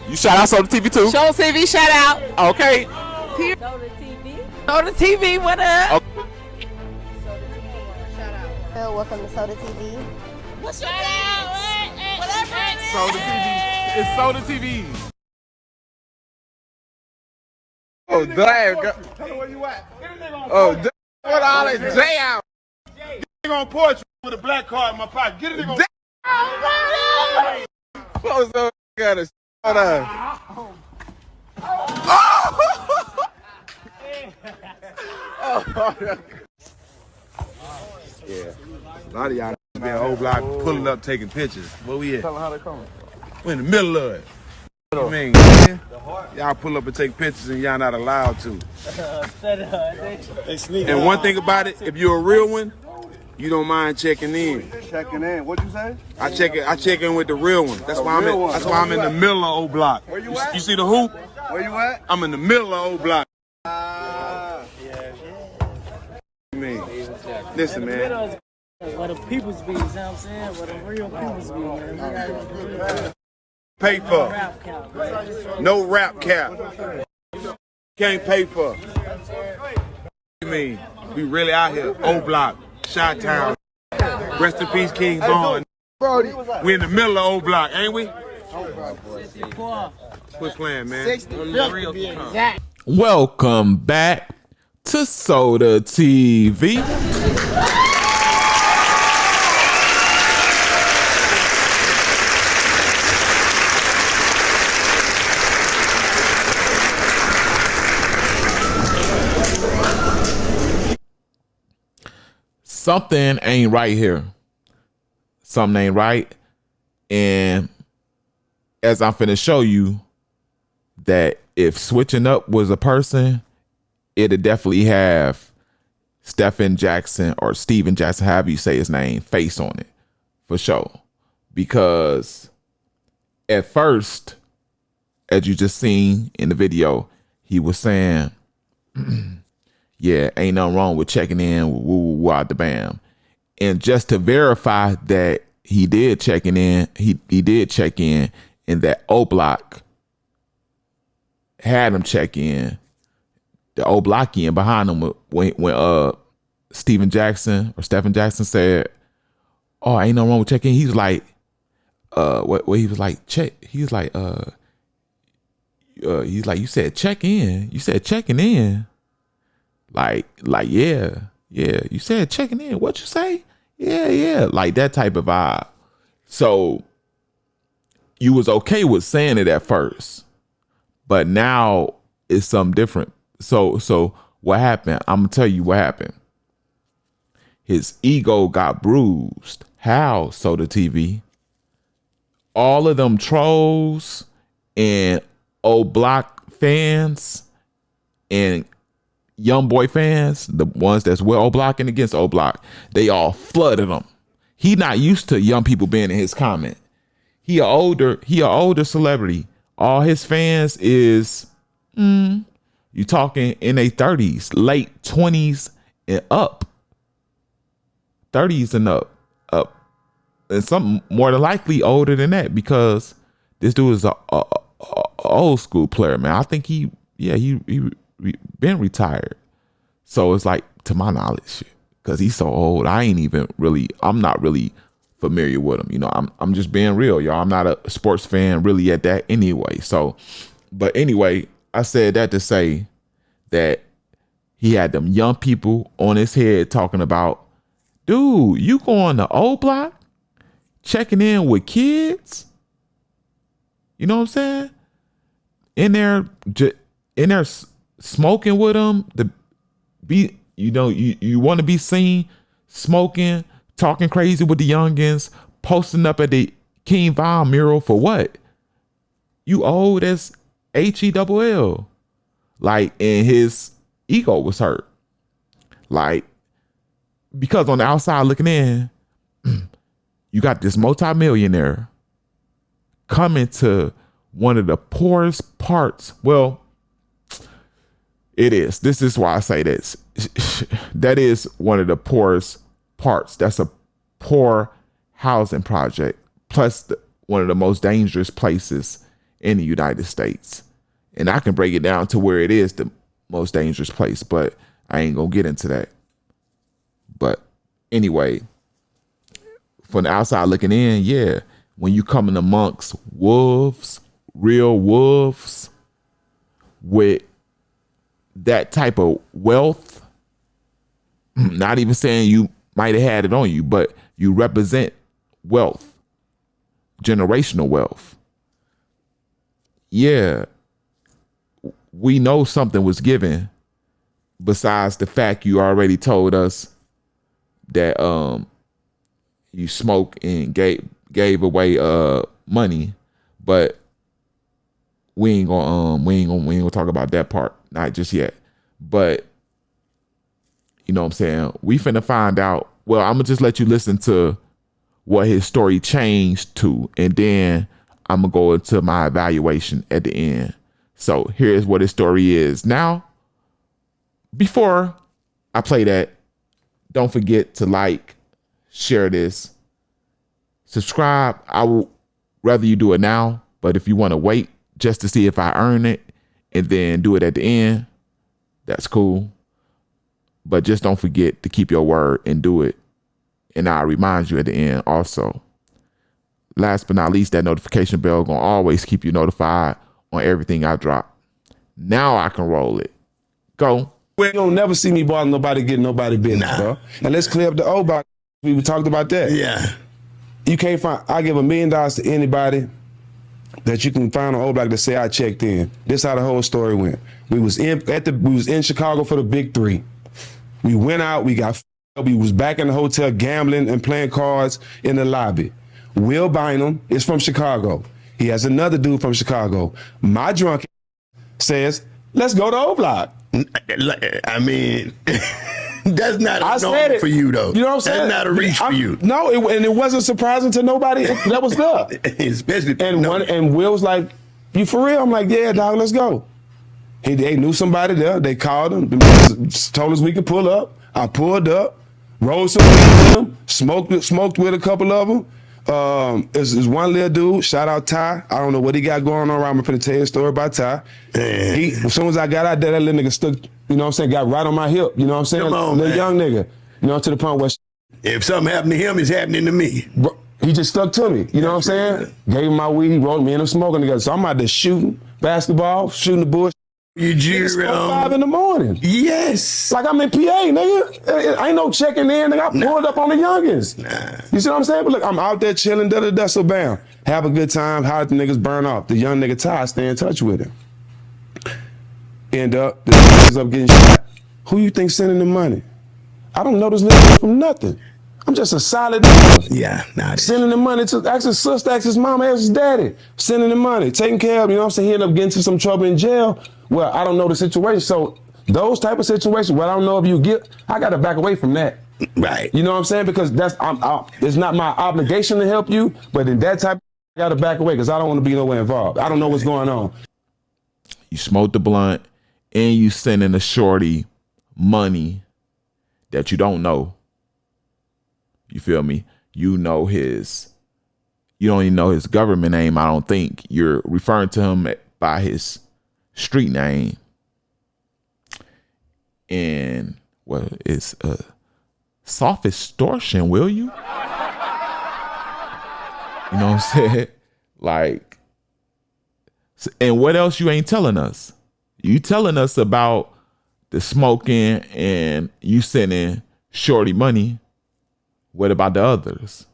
You shout out Soda TV too? Show TV shout out. Okay. Soda TV. Soda TV, what up? Okay. Soda TV. Shout out. Welcome to Soda TV. What's your name? Whatever it is. Soda TV. It's Soda TV. Oh, damn. Tell me where you at. Oh, damn. What all that jam? Get a nigga on porch with a black card in my pocket. Get a nigga on. What's up? Got a shot on. Yeah. A lot of y'all be a whole block pulling up, taking pictures. Where we at? Tell them how they coming. We in the middle of it. What you mean, man? Y'all pull up and take pictures and y'all not allowed to. They sneak. And one thing about it, if you're a real one, you don't mind checking in. Checking in. What'd you say? I check in with the real one. That's why I'm in the middle of old block. Where you at? You see the hoop? Where you at? I'm in the middle of old block. Man. Listen, man. Where the people's be, you know what I'm saying? Where the real people's be, man. Pay for. Rap count. No rap cap. Can't pay for. You mean? We really out here. Old block. Chi-Town. Rest in peace, King Bond. We in the middle of old block, ain't we? Quit playing, man. Welcome back to Soda TV. Something ain't right here. Something ain't right. And as I'm finna show you that if switching up was a person, it'd definitely have Stephen Jackson or Steven Jackson, however you say his name, face on it for sure. Because at first, as you just seen in the video, he was saying, yeah, ain't nothing wrong with checking in, woo out the bam. And just to verify that he did checking in, he did check in, and that O Block had him check in. The O Block in behind him when Stephen Jackson said, "Oh, ain't nothing wrong with checking in." He was like, what he was like, check. He was like, he's like, you said check in. You said checking in. Like, yeah. You said checking in. What you say? Yeah. Like that type of vibe. So you was okay with saying it at first, but now it's something different. So what happened? I'm gonna tell you what happened. His ego got bruised. How? Soda TV. All of them trolls and old block fans and young boy fans, the ones that's with O Block and against O Block, they all flooded him. He not used to young people being in his comment. He a older celebrity. All his fans is you talking in their 30s, late 20s and up. 30s and up. And some more than likely older than that, because this dude is a old school player, man. I think he been retired. So it's like, to my knowledge, because he's so old, I'm not really familiar with him. You know, I'm just being real, y'all. I'm not a sports fan really at that anyway. So, but anyway, I said that to say that he had them young people on his head talking about, dude, you going to O Block, checking in with kids? You know what I'm saying? In there smoking with them, you want to be seen smoking, talking crazy with the youngins, posting up at the King Von mural for what? You old as HELL. Like, and his ego was hurt. Like, because on the outside looking in, you got this multimillionaire coming to one of the poorest parts. Well, it is. This is why I say this. That is one of the poorest parts. That's a poor housing project. Plus one of the most dangerous places in the United States. And I can break it down to where it is the most dangerous place, but I ain't gonna get into that. But anyway, from the outside looking in, yeah, when you come in amongst wolves, real wolves, with that type of wealth, not even saying you might have had it on you, but you represent wealth, generational wealth. Yeah, we know something was given besides the fact you already told us that you smoke and gave away money, but we ain't gonna talk about that part, not just yet. But you know what I'm saying? We finna find out. Well, I'm gonna just let you listen to what his story changed to, and then I'm gonna go into my evaluation at the end. So here's what his story is. Now, before I play that, don't forget to like, share this, subscribe. I would rather you do it now, but if you want to wait just to see if I earn it and then do it at the end, that's cool. But just don't forget to keep your word and do it. And I'll remind you at the end also. Last but not least, that notification bell gonna always keep you notified on everything I drop. Now I can roll it. Go. You don't never see me bother nobody, getting nobody business, bro. And let's clear up the old box. We talked about that. Yeah. You can't find, I give $1 million to anybody that you can find on old block to say I checked in. This how the whole story went. We was in Chicago for the big 3. We went out, we was back in the hotel gambling and playing cards in the lobby. Will Bynum is from Chicago. He has another dude from Chicago. My drunk says, let's go to O Block. I mean, that's not a norm for you, though. You know what I'm saying? That's not a reach for you. No, and it wasn't surprising to nobody that was there. Especially and Will was like, you for real? I'm like, yeah, dog, let's go. They knew somebody there. They called him, told us we could pull up. I pulled up, rolled some with them, smoked with a couple of them. There's one little dude, shout out Ty. I don't know what he got going on around. I'm finna tell you a story about Ty. As soon as I got out there, that little nigga stuck, you know what I'm saying, got right on my hip, you know what I'm saying? Come on, little man. young nigga, you know, to the point where if something happened to him, it's happening to me. Bro, he just stuck to me, you know what I'm saying? Gave him my weed, he rolled me and him smoking together. So I'm out there shooting basketball, shooting the bush. You It's 5 in the morning. Yes. Like I'm in PA, nigga. Ain't no checking in, nigga. I pulled up on the youngins. You see what I'm saying? But look, I'm out there chilling, so bam. Have a good time, how the niggas burn off. The young nigga Ty, stay in touch with him. End up, the niggas up getting shot. Who you think sending the money? I don't know this nigga from nothing. I'm just a solid nigga. Yeah, nah. Sending the money to, ask his sister, ask his mama, ask his daddy. Sending the money, taking care of him, you know what I'm saying? He ended up getting into some trouble in jail. Well, I don't know the situation. So those type of situations, well, I don't know if you get, I got to back away from that. Right. You know what I'm saying? Because it's not my obligation to help you, but in that type, I got to back away because I don't want to be nowhere involved. I don't know what's going on. You smoke the blunt and you sending a shorty money that you don't know. You feel me? You don't even know his government name, I don't think. You're referring to him by his street name. And it's soft extortion, will you? You know what I'm saying? Like, and what else you ain't telling us? You telling us about the smoking and you sending shorty money. What about the others?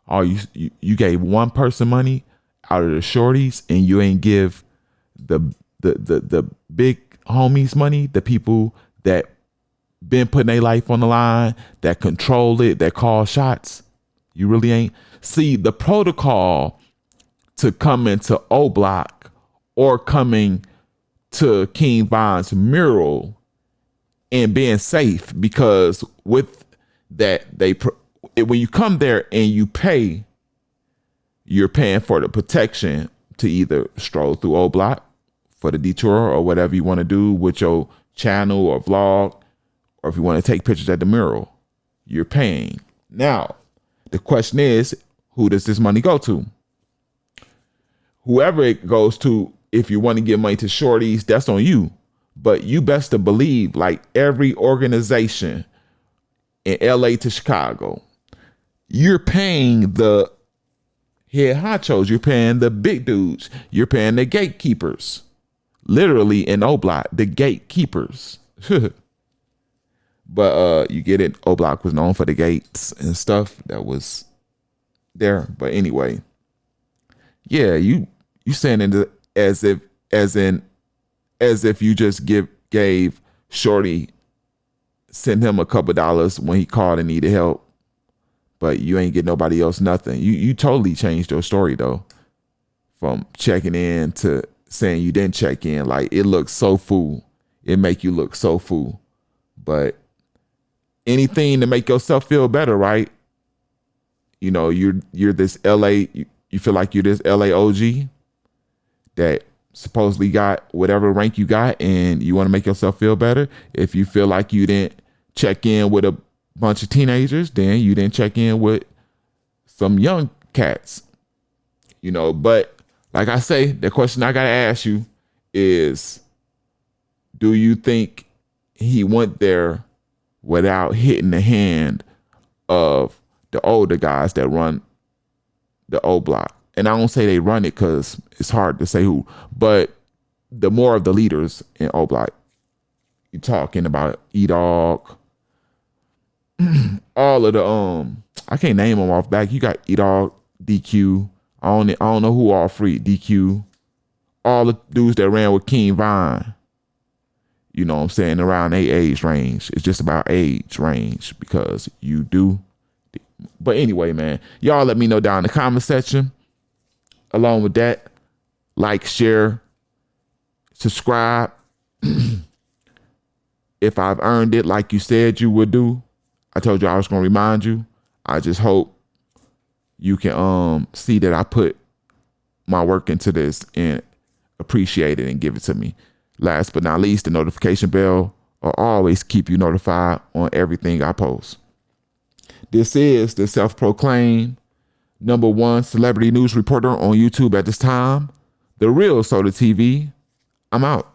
Oh, you gave one person money out of the shorties and you ain't give the big homies money, the people that been putting their life on the line, that control it, that call shots. You really ain't. See, the protocol to come into O Block or coming to King Von's mural and being safe, because with that, when you come there and you pay, you're paying for the protection to either stroll through O Block for the detour or whatever you want to do with your channel or vlog, or if you want to take pictures at the mural, you're paying. Now, the question is, who does this money go to? whoever it goes to, if you want to give money to shorties, that's on you. But you best to believe, like every organization in LA to Chicago, you're paying the head honchos, you're paying the big dudes, you're paying the gatekeepers. Literally in O Block, the gatekeepers. But you get it, O Block was known for the gates and stuff that was there. But anyway, yeah, you saying it as if you just gave Shorty, send him a couple dollars when he called and needed help, but you ain't get nobody else nothing. You totally changed your story though, from checking in to saying you didn't check in. Like, it looks so fool. It make you look so fool. But anything to make yourself feel better, right? You know, you're this LA, you feel like you're this LA OG that supposedly got whatever rank you got, and you want to make yourself feel better. If you feel like you didn't check in with a bunch of teenagers, then you didn't check in with some young cats, you know. But like I say, the question I gotta ask you is, do you think he went there without hitting the hand of the older guys that run the O Block? And I don't say they run it because it's hard to say who, but the more of the leaders in O Block. You talking about E-Dog, all of the I can't name them off back. You got E-Dog, DQ. I don't know who all free. DQ, all the dudes that ran with King Vine. You know what I'm saying? Around their age range. It's just about age range because you do. But anyway, man, y'all let me know down in the comment section. Along with that, like, share, subscribe. If I've earned it like you said you would do, I told you I was going to remind you. I just hope you can see that I put my work into this and appreciate it and give it to me. Last but not least, the notification bell will always keep you notified on everything I post. This is the self-proclaimed #1 celebrity news reporter on YouTube at this time, The Real Soda TV. I'm out.